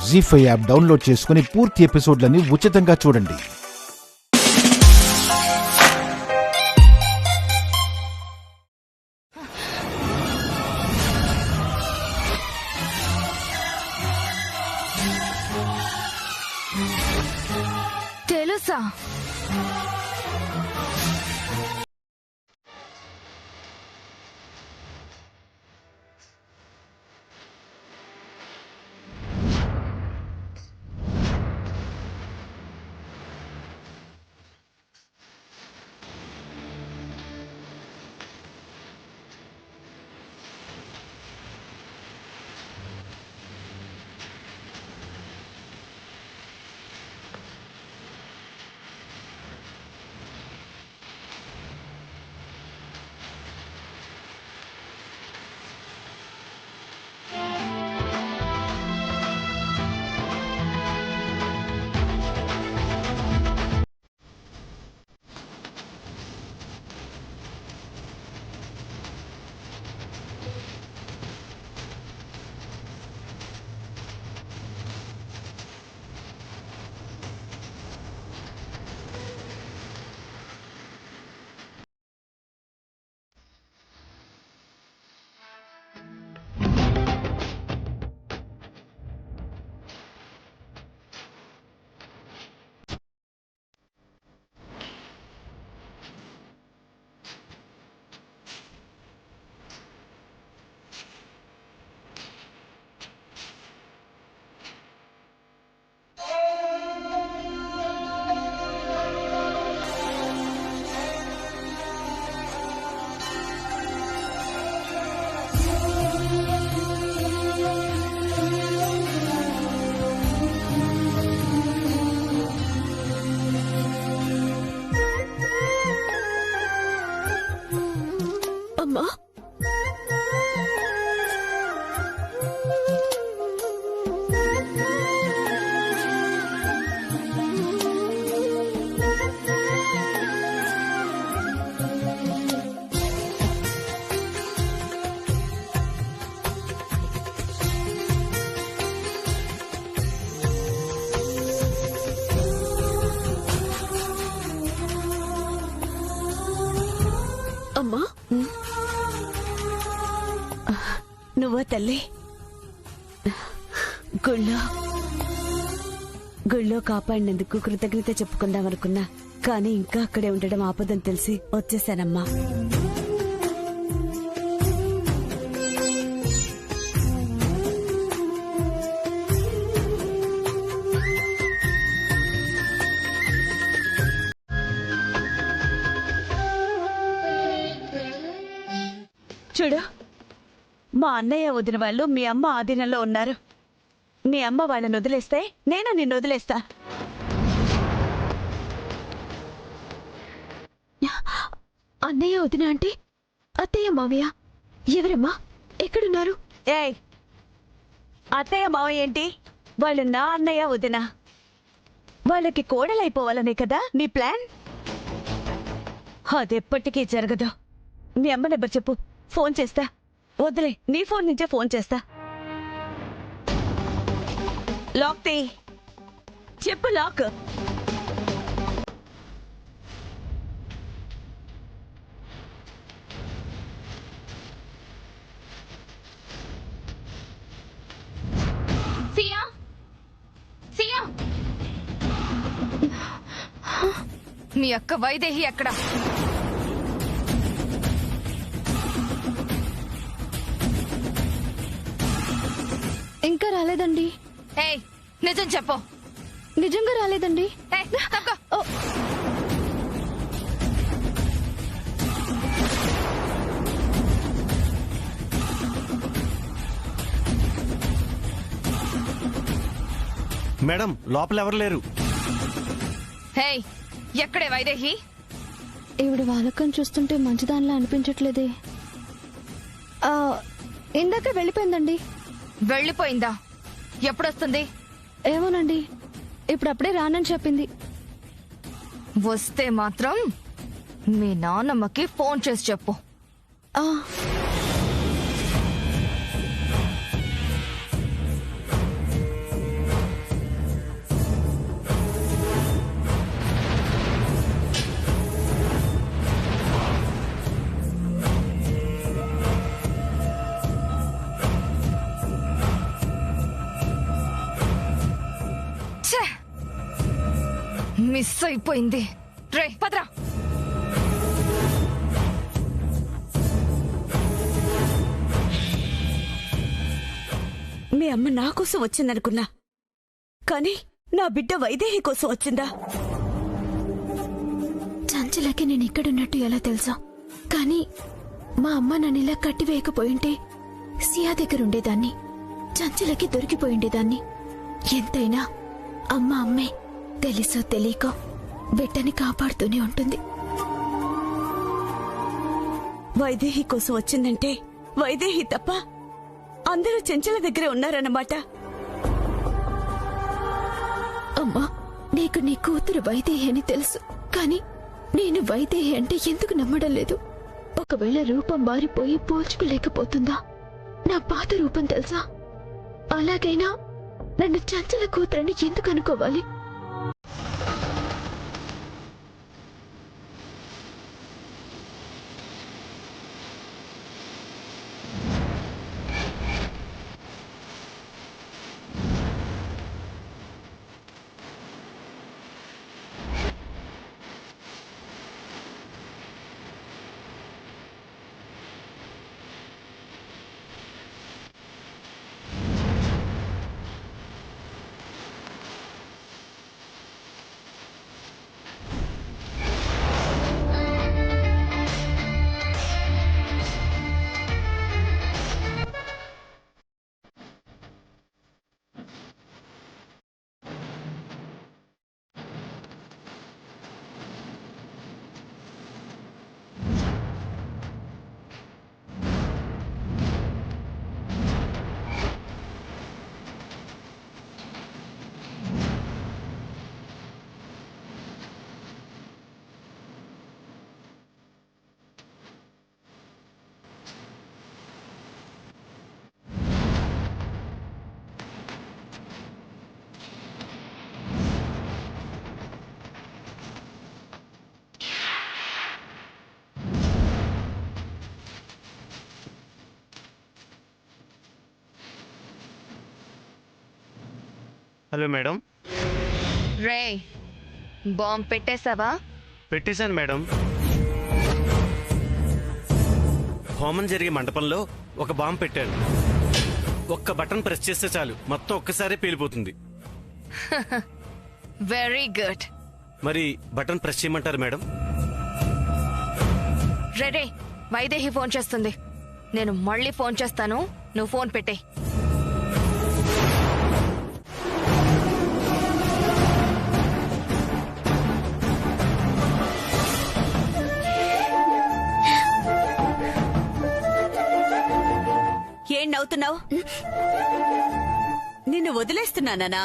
జీ5 app download చేసుకుని పూర్తి ఎపిసోడ్లని ఉచితంగా చూడండి. తెలుసా? అమ్మా, అమ్మా, నువ్వా తల్లి? గుళ్ళో కాపాడినందుకు కృతజ్ఞత చెప్పుకుందామనుకున్నా, కానీ ఇంకా అక్కడే ఉండడం ఆపదని తెలిసి వచ్చేసానమ్మా. చూడు, మా అన్నయ్య వదిన వాళ్ళు మీ అమ్మ ఆధీనంలో ఉన్నారు. నీ అమ్మ వాళ్ళని వదిలేస్తే నేను నిన్ను వదిలేస్తా. అన్నయ్య వదిన అంటే అత్తయ్య మావయ్య ఎవరమ్మా? ఎక్కడున్నారు? ఏయ్, అత్తయ్య మావయ్య ఏంటి? వాళ్ళు నా అన్నయ్య వదిన. వాళ్ళకి కోడలైపోవాలనే కదా నీ ప్లాన్? అదెప్పటికీ జరగదు. మీ అమ్మ నెంబర్ చెప్పు, ఫోన్ చేస్తా. వదిలే, నీ ఫోన్ నుంచే ఫోన్ చేస్తా. లాక్ తీ, చెప్పు లాక్. సియా, సియా, మీ అక్క వైదేహి ఎక్కడ? ఇంకా రాలేదండి. ఏయ్, నిజం చెప్పు. నిజంగా రాలేదండి. మేడం, లోపల ఎవరు లేరు. హే, ఎక్కడే వైదేహి? ఈవిడ వాలకం చూస్తుంటే మంచిదానిలా అనిపించట్లేదే. ఇందాక వెళ్ళిపోయిందండి. వెళ్ళిపోయిందా? ఎప్పుడొస్తుంది? ఏమోనండి, ఇప్పుడప్పుడే రానని చెప్పింది. వస్తే మాత్రం మీ నాన్నమ్మకి ఫోన్ చేసి చెప్పు. మిస్ అయిపోయింది. రే పదరా. మీ అమ్మ నా కోసం వచ్చిందనుకున్నా, కానీ నా బిడ్డ వైదేహి కోసం వచ్చిందా? చంచలకి నేను ఇక్కడున్నట్టు ఎలా తెలుసా? కానీ మా అమ్మ నన్ను ఇలా కట్టివేయకపోయింటే సియా దగ్గరుండేదాన్ని, చంచలకి దొరికిపోయిండేదాన్ని. ఎంతైనా అమ్మ అమ్మే, తెలుసో తెలియకో బిడ్డని కాపాడుతూనే ఉంటుంది. వైదేహి కోసం వచ్చిందంటే వైదేహి తప్ప అందరూ చెంచల దగ్గరే ఉన్నారన్నమాట. అమ్మా, నీకు నీ కూతురు వైదేహి అని తెలుసు, కానీ నేను వైదేహి అంటే ఎందుకు నమ్మడం లేదు? ఒకవేళ రూపం మారిపోయి పోల్చుకోలేకపోతుందా? నా పాత రూపం తెలుసా? అలాగైనా నన్ను చంచల కూతురని ఎందుకు అనుకోవాలి? Hello madam. రే బాంబ్ పెట్టేశావా? పెట్టేశాను మేడం. హోమం జరిగే మండపంలో ఒక బాంబు పెట్టాను. ఒక్క బటన్ ప్రెస్ చేస్తే చాలు, మొత్తం ఒక్కసారి పేలిపోతుంది. Very good. మరి బటన్ ప్రెస్ చేయమంటారు మేడం? రే వైదేహి ఫోన్ చేస్తుంది. నేను మళ్ళీ ఫోన్ చేస్తాను, నువ్వు ఫోన్ పెట్టే. ఏం నవ్వుతున్నావు? నిన్ను వదిలేస్తున్నానా?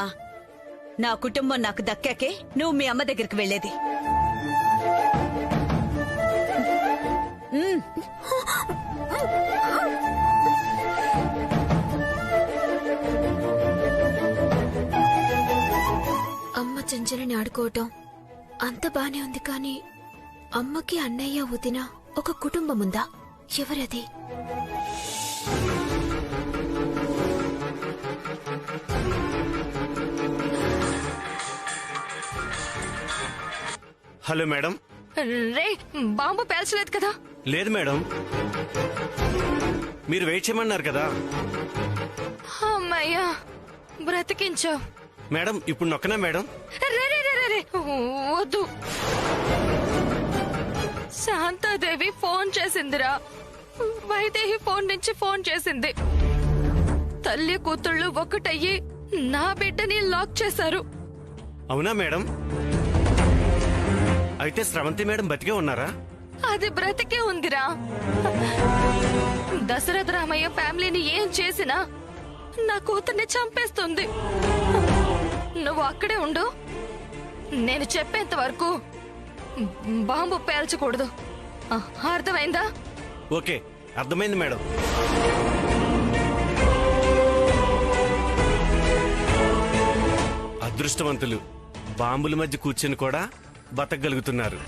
నా కుటుంబం నాకు దక్కాకే నువ్వు మీ అమ్మ దగ్గరికి వెళ్లేది. అమ్మ చంచలని ఆడుకోవటం అంత బానే ఉంది, కానీ అమ్మకి అన్నయ్య వదిన ఒక కుటుంబం ఉందా? ఎవరది? Hello madam. రే బాంబు పేల్చలేదు కదా? లేదు మేడం, మీరు వెయిట్ చేయమన్నారు కదా. అమ్మయ్యా, బ్రతికించావు మేడం. ఇప్పుడు నొక్కనా మేడం? రే రే రే రే వద్దు. శాంతాదేవి ఫోన్ చేసిందిరా. వైదేహి ఫోన్ నుంచి ఫోన్ చేసింది. తల్లి కూతుళ్ళు ఒకటయ్యి నా బిడ్డని లాక్ చేశారు. అవునా మేడం? అయితే స్రవంతి మేడం బతికే ఉన్నారా? అది బ్రతికే ఉందిరా. దశరథ రామయ్య ఫ్యామిలీని ఏం చేసినా నా కూతుర్ని చంపేస్తుంది. నువ్వు అక్కడే ఉండు, నేను చెప్పేంత వరకు బాంబు పేల్చకూడదు. అర్థమైందా? ఓకే, అర్థమైంది మేడం. అదృష్టవంతులు బాంబుల మధ్య కూర్చొని కూడా బతకగలుగుతున్నారు.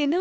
తిను.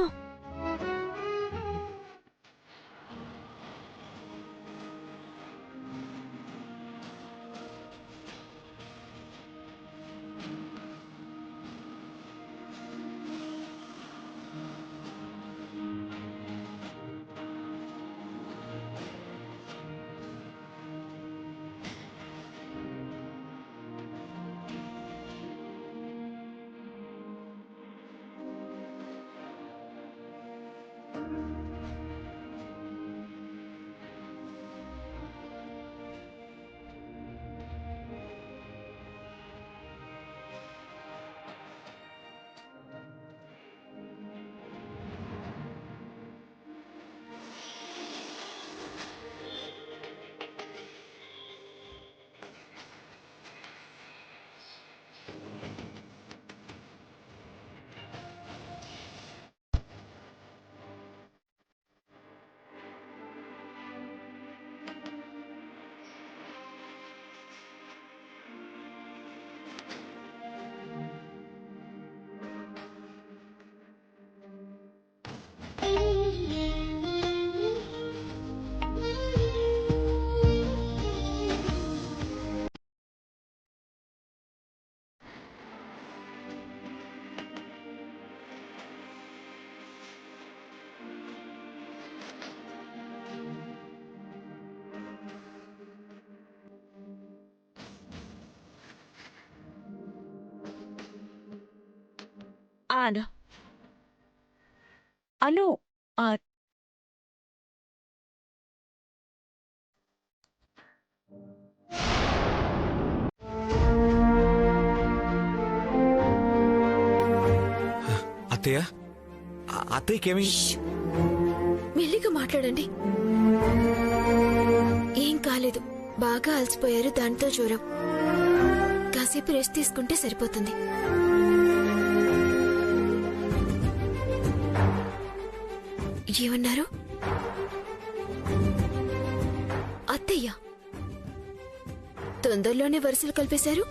అను అను అత్తయ్య, అత్తయ్యకేమి? మెల్లిగా మాట్లాడండి. ఏం కాలేదు, బాగా అలసిపోయారు, దాంతో జ్వరం. కాసేపు రెస్ట్ తీసుకుంటే సరిపోతుంది. ఏమన్నారు? అత్తయ్య తొందరలోనే వరుసలు కలిపేశారు.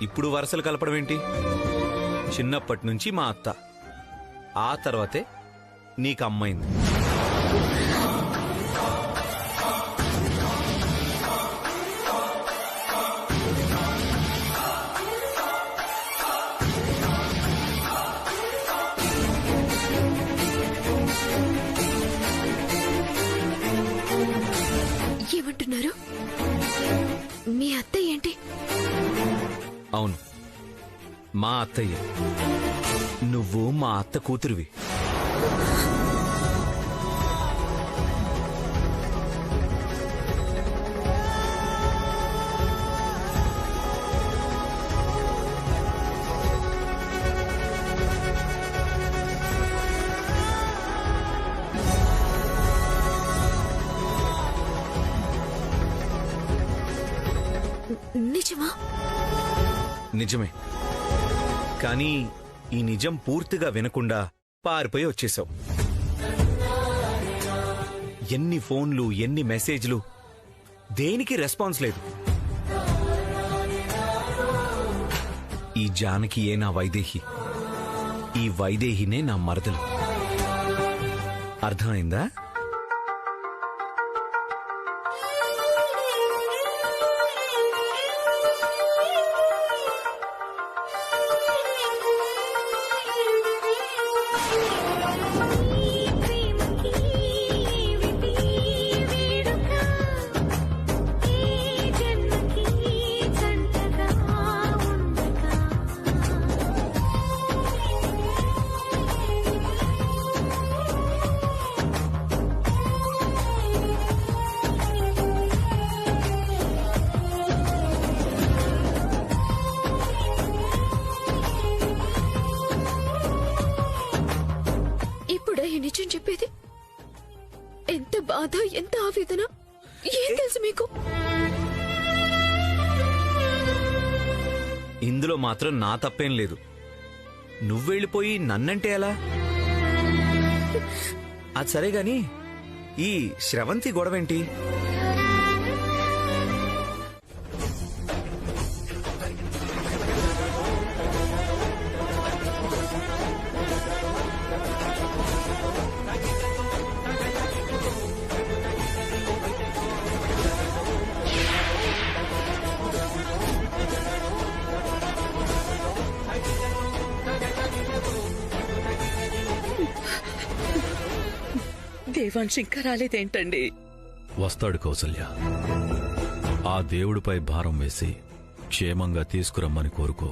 ఇప్పుడు వరుసలు కలపడం ఏంటి? చిన్నప్పటి నుంచి మా అత్త, ఆ తర్వాతే నీకు అమ్మైంది. ఏమంటున్నారు? మీ అత్తయ్య ఏంటి? అవును, మా అత్తయ్య. నువ్వు మా అత్త కూతురివి. నిజమా? నిజమే, కానీ ఈ నిజం పూర్తిగా వినకుండా పారిపోయి వచ్చేశావు. ఎన్ని ఫోన్లు, ఎన్ని మెసేజ్లు, దేనికి రెస్పాన్స్ లేదు. ఈ జానకియే నా వైదేహి, ఈ వైదేహినే నా మరదలు. అర్థమైందా? నిజం చెప్పేది? ఎంత బాధ, ఎంత ఆవేదన, ఏం తెలుసు మీకు? ఇందులో మాత్రం నా తప్పేం లేదు. నువ్వెళ్ళిపోయి నన్నంటే ఎలా? అది సరే గాని ఈ శ్రవంతి గొడవేంటి? దేవాంశ్ ఇంకా రాలేదేంటండి? వస్తాడు కౌసల్య. ఆ దేవుడిపై భారం వేసి క్షేమంగా తీసుకురమ్మని కోరుకో.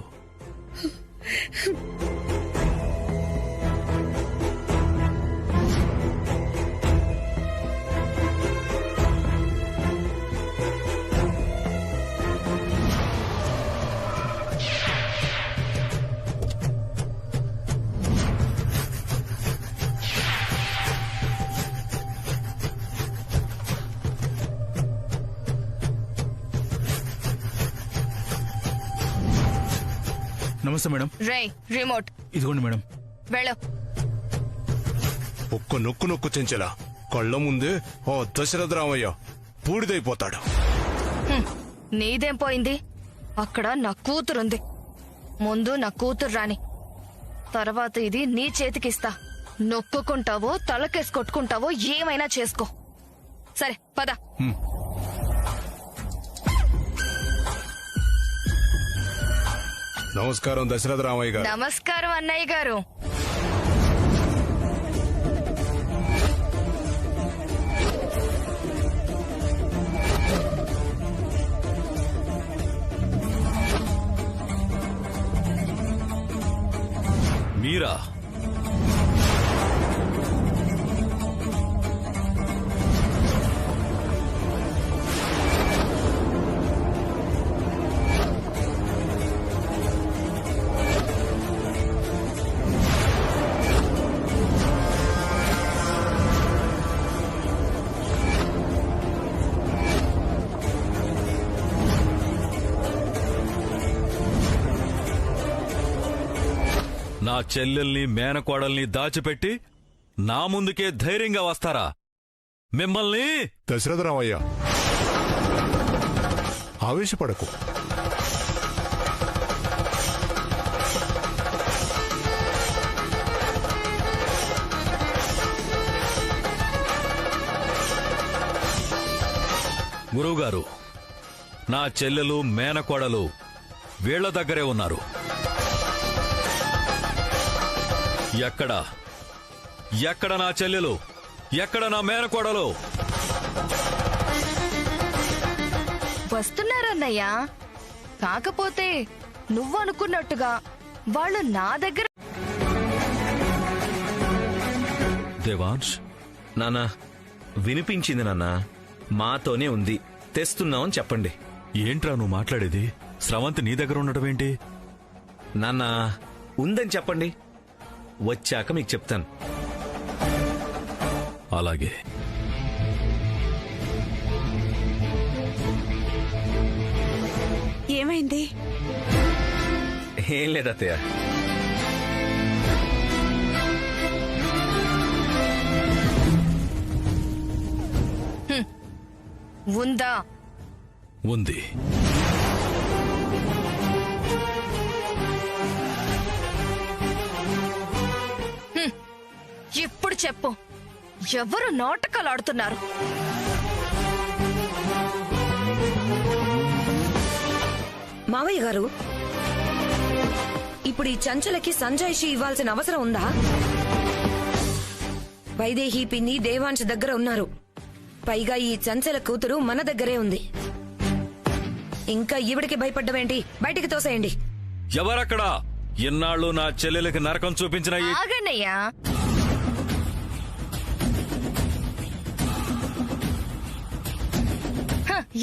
నమస్తే మేడం. రే రిమోట్ ఇదిగోండి మేడం. వెళ్ళు. ఒక్క నొక్కు నొక్కు చెంచలా కళ్ళ ముందే ఓ దశరథ రామయ్య పూడిదైపోతాడు. నీదేం పోయింది? అక్కడ నా కూతురుంది. ముందు నా కూతురు రాని, తర్వాత ఇది నీ చేతికిస్తా. నొక్కుకుంటావో తలకేసి కొట్టుకుంటావో ఏమైనా చేసుకో. సరే పద. నమస్కారం దశరథ రామయ్య గారు. నమస్కారం అన్నయ్య గారు. మీరా? నా చెల్లెల్ని మేనకోడల్ని దాచిపెట్టి నా ముందుకే ధైర్యంగా వస్తారా? మిమ్మల్ని దశరథ రామయ్య ఆవేశపడకు. గురువుగారు, నా చెల్లెలు మేనకోడలు వీళ్ల దగ్గరే ఉన్నారు. ఎక్కడ నా చెల్లెలు? ఎక్కడ నా మేనకోడలు? వస్తున్నారన్నయ్యా. కాకపోతే నువ్వు అనుకున్నట్టుగా వాళ్ళు నా దగ్గర. దేవాంశ్, నాన్నా వినిపించింది నాన్నా. మాతోనే ఉంది, తెస్తున్నామని చెప్పండి. ఏంట్రా నువ్వు మాట్లాడేది? స్రవంతి నీ దగ్గర ఉండటమేంటి? నాన్నా ఉందని చెప్పండి, వచ్చాక మీకు చెప్తాను. అలాగే. ఏమైంది? ఏం లేదత్తయ్య. ఉందా? ఉంది. ఇప్పుడు చెప్పు, ఎవరు నాటకాలు ఆడుతున్నారు? మావయ్య గారు, ఇప్పుడు ఈ చంచలకి సంజాయిషి ఇవ్వాల్సిన అవసరం ఉందా? వైదేహి పిన్ని దేవాంశ్ దగ్గర ఉన్నారు. పైగా ఈ చంచల కూతురు మన దగ్గరే ఉంది. ఇంకా ఈవిడికి భయపడ్డమేంటి? బయటికి తోసేయండి. ఎవరక్కడా? ఇన్నాళ్ళు నా చెల్లెలకి నరకం చూపించిన ఆగన్నయ్యా.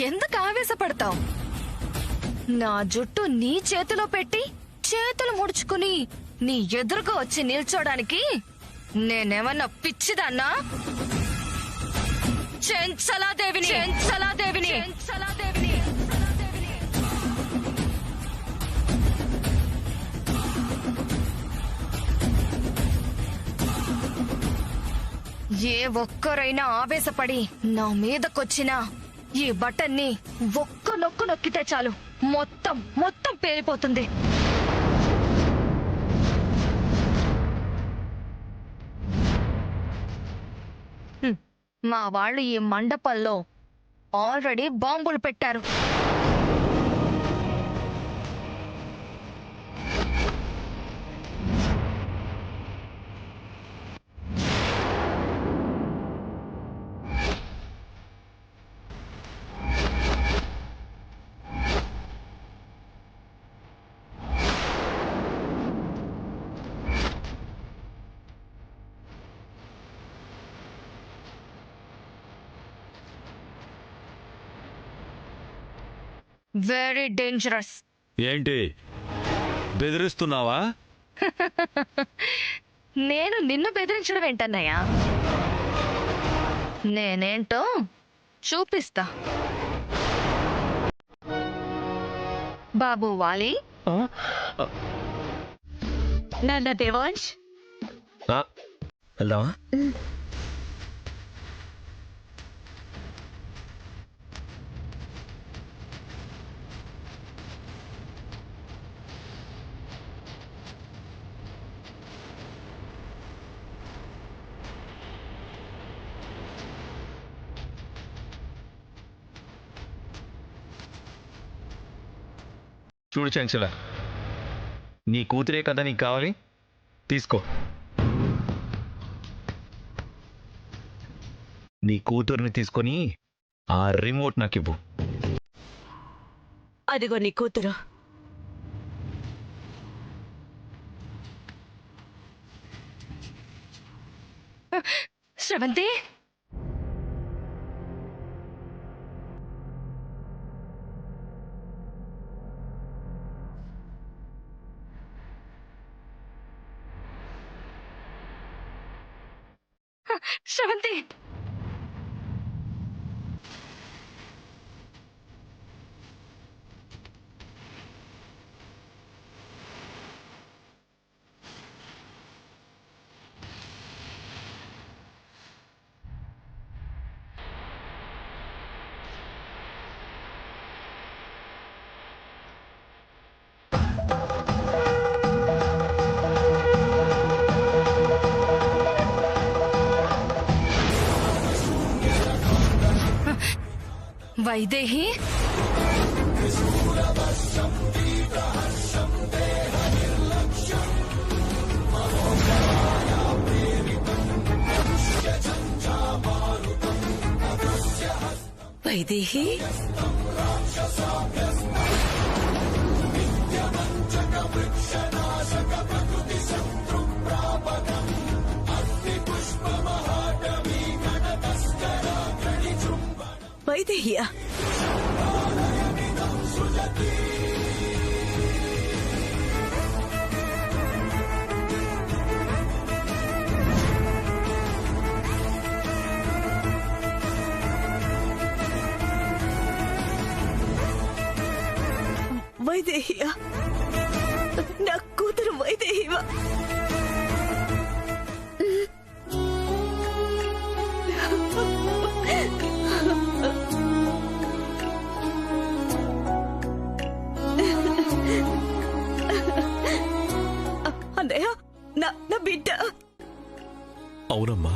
ఎందుకు ఆవేశపడతావు? నా జుట్టు నీ చేతిలో పెట్టి చేతులు ముడుచుకుని నీ ఎదురుగా వచ్చి నిల్చోడానికి నేనేమన్నా పిచ్చిదాన్నా? చెంచలాదేవిని, చెంచలాదేవిని, చెంచలాదేవిని. ఏ ఒక్కరైనా ఆవేశపడి నా మీదకొచ్చినా ఈ బటన్ని ఒక్క నొక్కు నొక్కితే చాలు, మొత్తం పేలిపోతుంది. మా వాళ్ళు ఈ మండపంలో ఆల్రెడీ బాంబులు పెట్టారు. Very dangerous. ఏంటి బెదిరిస్తున్నావా? నేను నిన్ను బెదిరించడం ఏంటన్నయ్యా? నేనేంటో చూపిస్తా. బాబు వాలి, నాన్న దేవాంశ్, వెళ్దామా? చూడు చంచల, నీ కూతురే కదా నీకు కావాలి, తీసుకో. నీ కూతుర్ని తీసుకొని ఆ రిమోట్ నాకు ఇవ్వు. అదిగో నీ కూతురు. శ్రవంతి, శ్రవంతి, వైదేహి, వైదేహి, వైదేహియా? వైదేహియా? నా కూతురు వైదేహివా? అన్నయ్య, నా బిడ్డ. అవునమ్మా.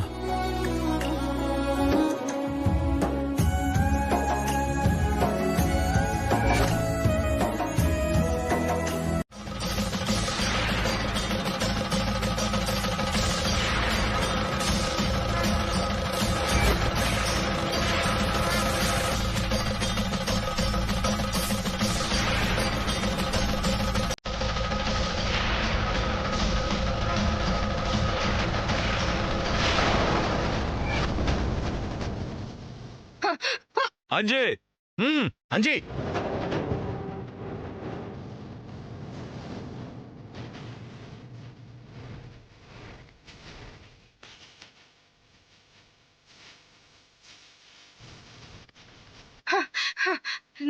అంజీ, అంజీ,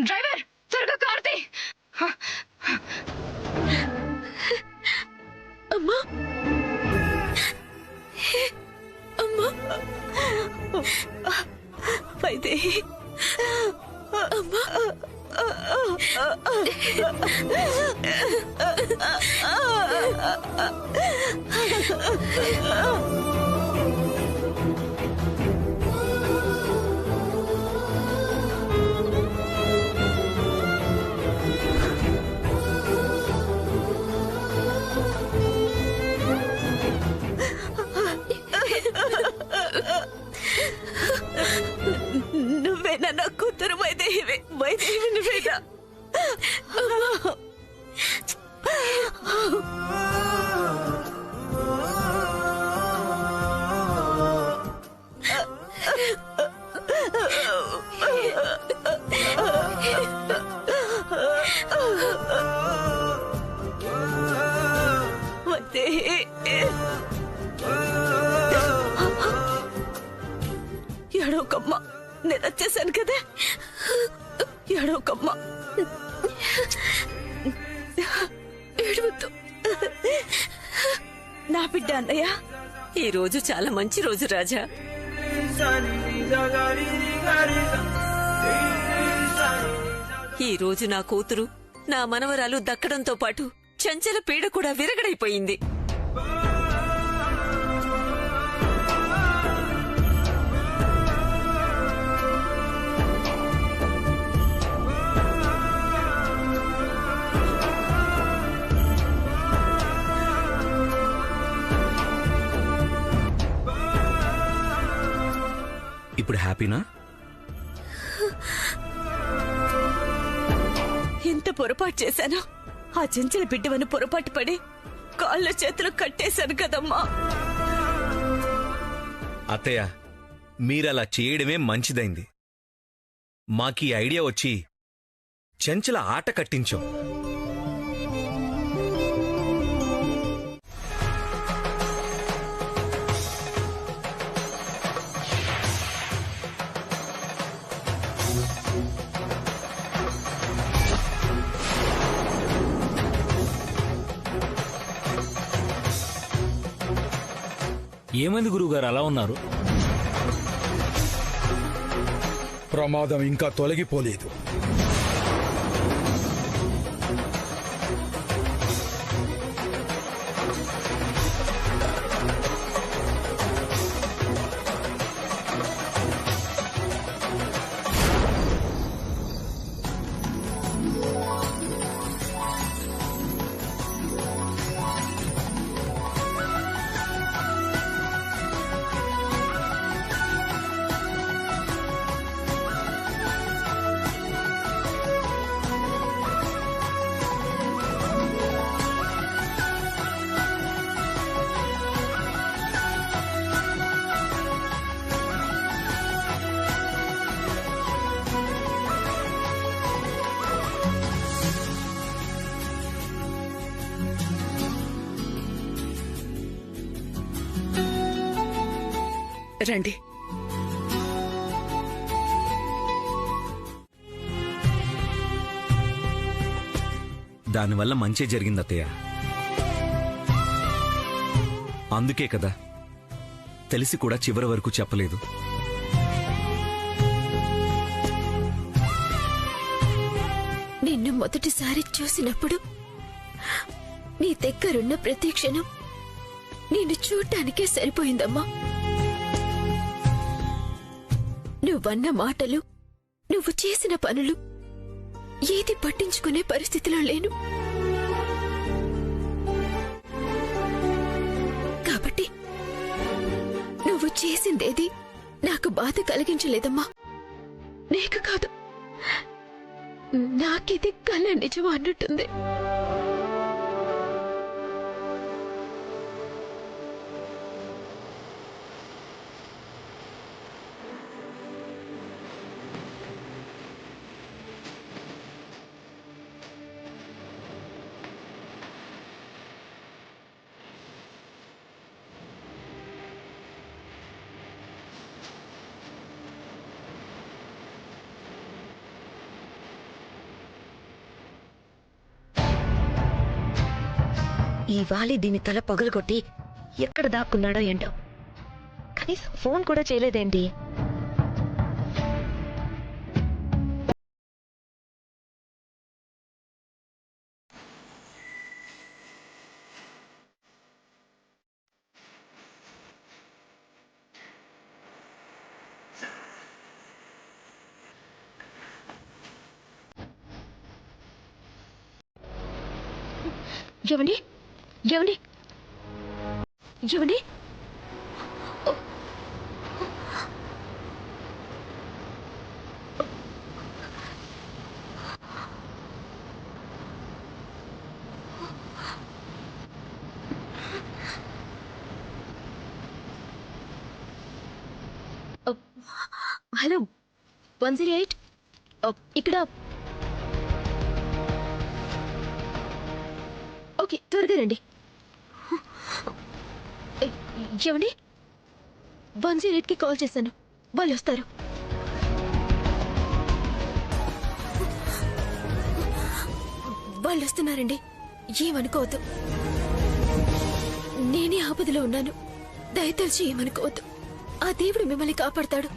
డ్రైవర్ త్వరగా కార్తీ. అమ్మా, అమ్మా, వైదేహి, అమ్మా, నువ్వేనా నా కూతురు? వైదేహివి, వైదేహివి నువ్వేనా? తీసుకొని వచ్చేసాను కదా. ఏడవకమ్మా, ఏడవద్దు. నా బిడ్డ అన్నయ్య, ఈ రోజు చాలా మంచి రోజు రాజా. ఈ రోజు నా కూతురు, నా మనవరాలు దక్కడంతో పాటు చంచల పీడ కూడా విరగడైపోయింది. ఇప్పుడు హ్యాపీనా? ఎంత పొరపాటు చేశాను. ఆ చెంచల బిడ్డవను పొరపాటు పడి కాళ్ళ చేతులు కట్టేశాను కదమ్మా. అత్తయ్య, మీరలా చేయడమే మంచిదైంది. మాకీ ఐడియా వచ్చి చెంచల ఆట కట్టించాం. ఏమైంది గురువుగారు అలా ఉన్నారు? ప్రమాదం ఇంకా తొలగిపోలేదు. రండి. దానివల్ల మంచే జరిగింది అత్తయ్య. అందుకే కదా తెలిసి కూడా చివరి వరకు చెప్పలేదు. నిన్ను మొదటిసారి చూసినప్పుడు నీ దగ్గరున్న ప్రతి క్షణం నిన్ను చూడ్డానికే సరిపోయిందమ్మా. నువ్వన్న మాటలు, నువ్వు చేసిన పనులు ఏది పట్టించుకునే పరిస్థితిలో లేను. కాబట్టి నువ్వు చేసిందేది నాకు బాధ కలిగించలేదమ్మా. నీకు కాదు, నాకిది కల నిజం అన్నట్టుంది. ఈ వాలి దీని తల పగలగొట్టి ఎక్కడ దాక్కున్నాడో ఏంటో. కనీసం ఫోన్ కూడా చేయలేదేంటి? ఏమండి, ఏమండి, ఏమండి, హలో 108 ఇక్కడ. ఓకే, త్వరగా రండి. ఏమండి, 108కి కాల్ చేశాను, వాళ్ళు వస్తారు. వాళ్ళు వస్తున్నారండి, ఏమనుకోవద్దు. నేనే ఆపదలో ఉన్నాను, దయతలిచి ఏమనుకోవద్దు. ఆ దేవుడు మిమ్మల్ని కాపాడతాడు.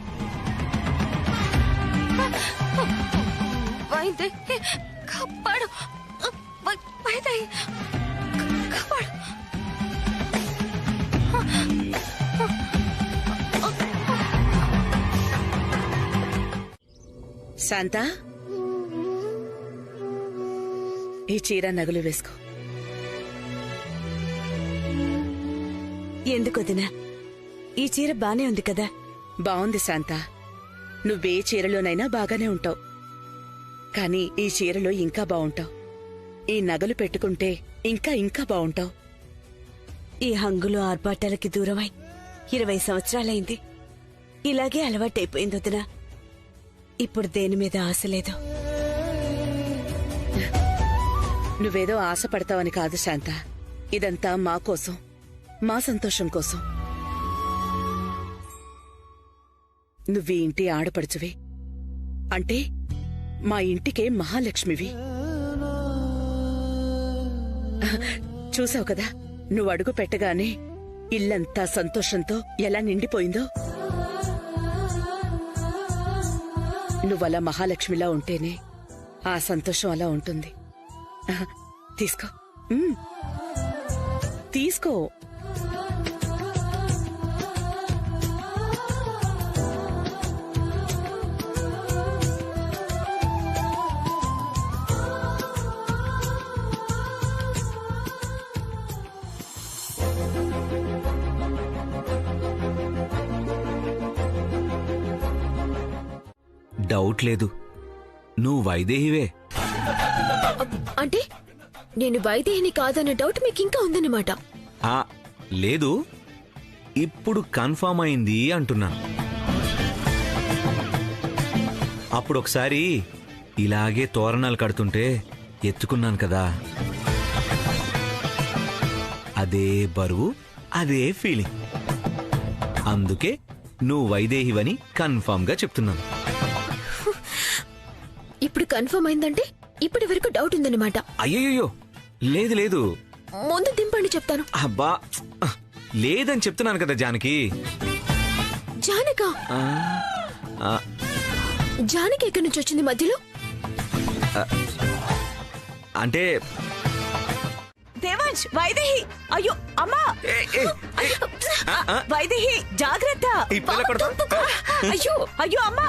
వైదేహి కాపాడు, వైదేహి కాపాడు. శాంతా, ఈ చీర నగలు వేసుకో. ఎందుకొదినా? ఈ చీర బానే ఉంది కదా. బావుంది శాంతా, నువ్వే చీరలోనైనా బాగానే ఉంటావు, కానీ ఈ చీరలో ఇంకా బావుంటావు. ఈ నగలు పెట్టుకుంటే ఇంకా ఇంకా బావుంటావు. ఈ హంగులు ఆర్భాటాలకి దూరమై 20 సంవత్సరాలైంది. ఇలాగే అలవాటైపోయింది వదినా. ఇప్పుడు దేని మీద ఆశ లేదు. నువ్వేదో ఆశపడతావని కాదు శాంతా, ఇదంతా మా కోసం, మా సంతోషం కోసం. నువ్వీ ఇంటి ఆడపడుచువి, అంటే మా ఇంటికే మహాలక్ష్మివి. చూసావు కదా, నువ్వు అడుగు పెట్టగానే ఇల్లంతా సంతోషంతో ఎలా నిండిపోయిందో. నువ్వలా మహాలక్ష్మిలా ఉంటేనే ఆ సంతోషం అలా ఉంటుంది. తీసుకో, తీసుకో. డౌట్ లేదు, నువ్వు వైదేహివే. అంటే నేను వైదేహిని కాదన్న డౌట్ మీకు ఇంకా ఉందన్నమాట. లేదు, ఇప్పుడు కన్ఫర్మ్ అయింది అంటున్నాను. అప్పుడొకసారి ఇలాగే తోరణాలు కడుతుంటే ఎత్తుకున్నాను కదా, అదే బరువు, అదే ఫీలింగ్. అందుకే నువ్వు వైదేహివని కన్ఫర్మ్ గా చెప్తున్నాను. ఇప్పుడు కన్ఫర్మ్ అయిందంటే ఇప్పటి వరకు డౌట్ ఉందన్నమాట. అయ్యయ్యో, లేదు లేదు, ముందు దింపండి చెప్తాను. అబ్బా, లేదని చెప్తున్నాను కదా జానకి. జానకా? జానకి ఎక్కడి నుంచి వచ్చింది మధ్యలో? అంటే దేవాంశ్, వైదేహి! అయ్యో అమ్మా! వైదేహి, జాగ్రత్త! అయ్యో అయ్యో అమ్మా!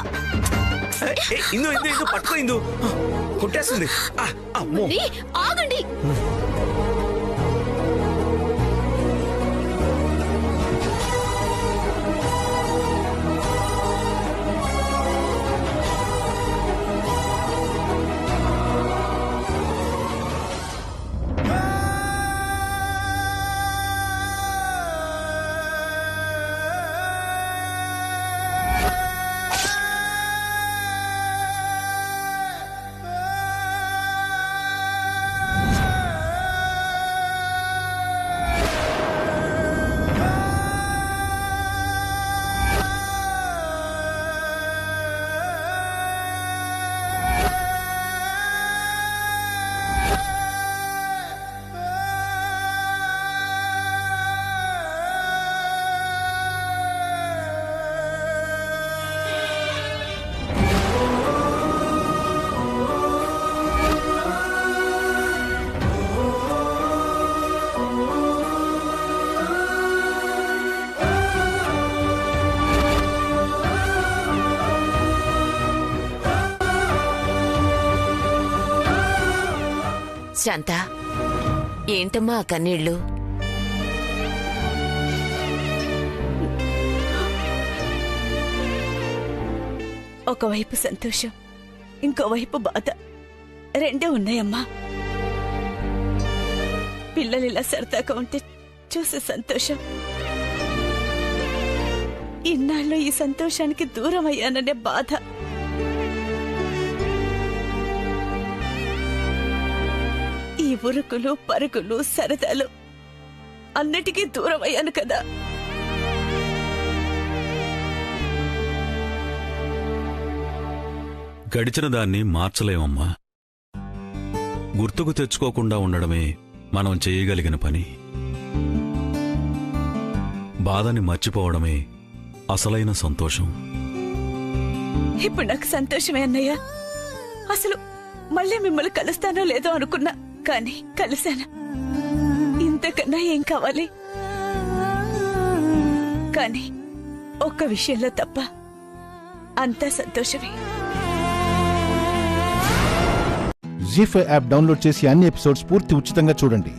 ఇందు ఇందు ఇందు పట్టుకో, ఇందు కొట్టేస్తుంది. ఆగండి. శాంత, ఏంటమ్మా ఆ కన్నీళ్లు? ఒకవైపు సంతోషం, ఇంకోవైపు బాధ, రెండే ఉన్నాయమ్మా. పిల్లలు ఇలా సరదాగా ఉంటే చూసే సంతోషం, ఇన్నాళ్ళు ఈ సంతోషానికి దూరం అయ్యాననే బాధ. ఈ ఉరుకులు పరుగులు సరదాలు అన్నిటికీ దూరం అయ్యాను కదా. గడిచిన దాన్ని మార్చలేమమ్మా. గుర్తుకు తెచ్చుకోకుండా ఉండడమే మనం చేయగలిగిన పని. బాధని మర్చిపోవడమే అసలైన సంతోషం. ఇప్పుడు నాకు సంతోషమే అన్నయ్య. అసలు మళ్ళీ మిమ్మల్ని కలుస్తానో లేదో అనుకున్నా, కానీ కలిశాను. ఇంతకన్నా ఏం కావాలి? కానీ ఒక్క విషయంలో తప్ప అంతా సంతోషమే. జీ5 యాప్ డౌన్లోడ్ చేసి అన్ని ఎపిసోడ్స్ పూర్తి ఉచితంగా చూడండి.